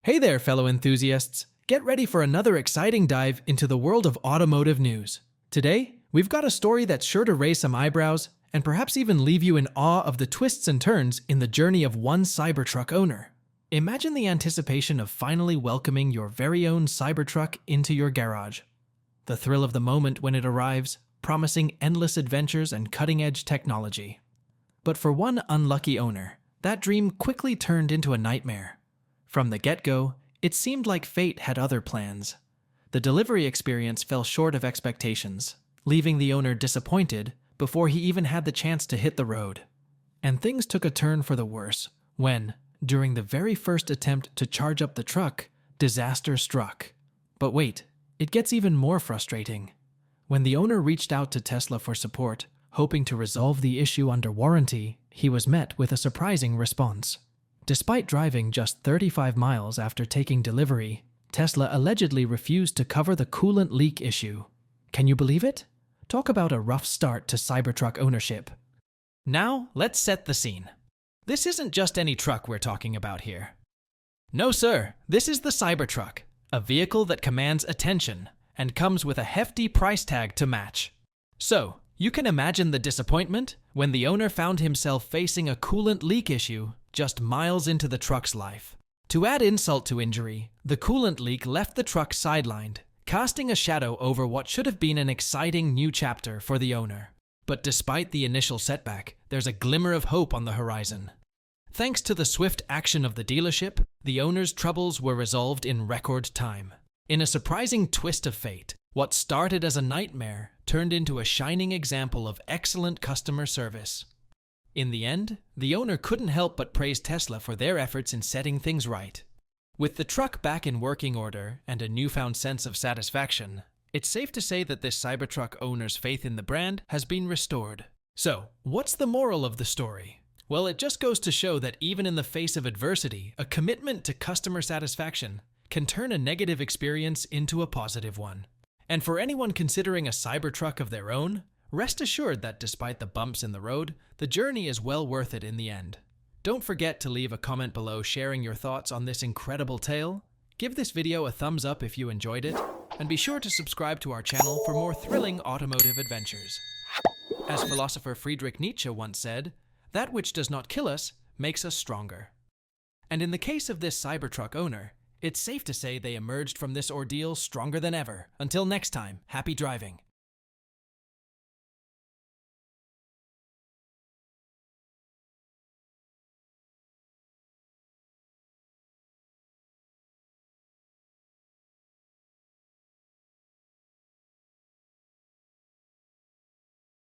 Hey there, fellow enthusiasts! Get ready for another exciting dive into the world of automotive news. Today, we've got a story that's sure to raise some eyebrows and perhaps even leave you in awe of the twists and turns in the journey of one Cybertruck owner. Imagine the anticipation of finally welcoming your very own Cybertruck into your garage. The thrill of the moment when it arrives, promising endless adventures and cutting-edge technology. But for one unlucky owner, that dream quickly turned into a nightmare. From the get-go, it seemed like fate had other plans. The delivery experience fell short of expectations, leaving the owner disappointed before he even had the chance to hit the road. And things took a turn for the worse when, during the very first attempt to charge up the truck, disaster struck. But wait, it gets even more frustrating. When the owner reached out to Tesla for support, hoping to resolve the issue under warranty, he was met with a surprising response. Despite driving just 35 miles after taking delivery, Tesla allegedly refused to cover the coolant leak issue. Can you believe it? Talk about a rough start to Cybertruck ownership. Now, let's set the scene. This isn't just any truck we're talking about here. No sir, this is the Cybertruck, a vehicle that commands attention and comes with a hefty price tag to match. So, you can imagine the disappointment when the owner found himself facing a coolant leak issue just miles into the truck's life. To add insult to injury, the coolant leak left the truck sidelined, casting a shadow over what should have been an exciting new chapter for the owner. But despite the initial setback, there's a glimmer of hope on the horizon. Thanks to the swift action of the dealership, the owner's troubles were resolved in record time. In a surprising twist of fate, what started as a nightmare turned into a shining example of excellent customer service. In the end, the owner couldn't help but praise Tesla for their efforts in setting things right. With the truck back in working order and a newfound sense of satisfaction, it's safe to say that this Cybertruck owner's faith in the brand has been restored. So, what's the moral of the story? Well, it just goes to show that even in the face of adversity, a commitment to customer satisfaction can turn a negative experience into a positive one. And for anyone considering a Cybertruck of their own, rest assured that despite the bumps in the road, the journey is well worth it in the end. Don't forget to leave a comment below sharing your thoughts on this incredible tale. Give this video a thumbs up if you enjoyed it, and be sure to subscribe to our channel for more thrilling automotive adventures. As philosopher Friedrich Nietzsche once said, "That which does not kill us makes us stronger." And in the case of this Cybertruck owner, it's safe to say they emerged from this ordeal stronger than ever. Until next time, happy driving.